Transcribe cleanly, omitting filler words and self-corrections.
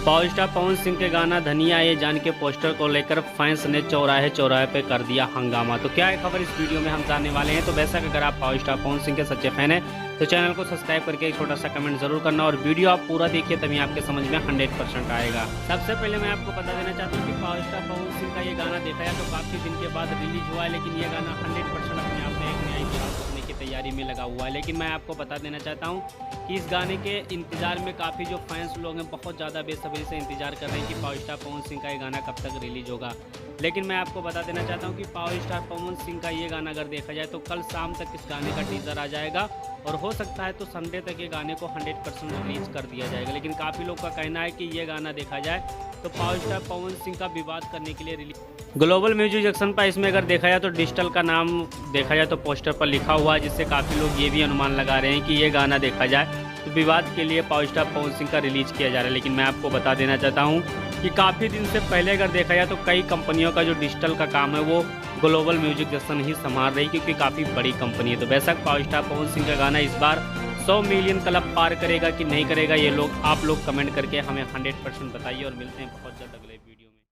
Power star Pawan Singh के गाना धनिया ये जान के पोस्टर को लेकर फैंस ने चौराहे चौराहे पे कर दिया हंगामा। तो क्या है खबर इस वीडियो में हम जानने वाले हैं। तो बेशक अगर आप पावर स्टार पवन सिंह के सच्चे फैन हैं तो चैनल को सब्सक्राइब करके एक छोटा सा कमेंट जरूर करना और वीडियो आप पूरा देखिए तभी आपके समझ में 100% आएगा। सबसे पहले मैं आपको बता देना चाहता हूँ कि पावर स्टार पवन सिंह का ये गाना देखा है तो काफी दिन के बाद रिलीज हुआ है, लेकिन ये गाना 100% अपने आप में एक नया इतिहास रचने की तैयारी में लगा हुआ है। लेकिन मैं आपको बता देना चाहता हूँ कि इस गाने के इंतजार में काफ़ी जो फैंस लोग हैं बहुत ज़्यादा बेसब्री से इंतजार कर रहे हैं कि पावर स्टार पवन सिंह का ये गाना कब तक रिलीज होगा। लेकिन मैं आपको बता देना चाहता हूँ कि पावर स्टार पवन सिंह का ये गाना अगर देखा जाए तो कल शाम तक इस गाने का टीजर आ जाएगा और हो सकता है तो संडे तक ये गाने को 100% रिलीज कर दिया जाएगा। लेकिन काफ़ी लोग का कहना है कि ये गाना देखा जाए तो पावर स्टार पवन सिंह का विवाद करने के लिए रिलीज ग्लोबल म्यूजिक जंक्शन पर इसमें अगर देखा जाए तो डिजिटल का नाम देखा जाए तो पोस्टर पर लिखा हुआ है, जिससे काफ़ी लोग ये भी अनुमान लगा रहे हैं कि ये गाना देखा जाए तो विवाद के लिए पावर स्टार पवन सिंह का रिलीज किया जा रहा है। लेकिन मैं आपको बता देना चाहता हूँ कि काफ़ी दिन से पहले अगर देखा जाए तो कई कंपनियों का जो डिजिटल का काम है वो ग्लोबल म्यूजिक जंक्शन ही संभाल रही, क्योंकि काफ़ी बड़ी कंपनी है। तो बेशक पावर स्टार पवन सिंह का गाना इस बार 100 मिलियन क्लब पार करेगा कि नहीं करेगा, ये आप लोग कमेंट करके हमें 100% बताइए और मिलते हैं बहुत जल्द अगले वीडियो।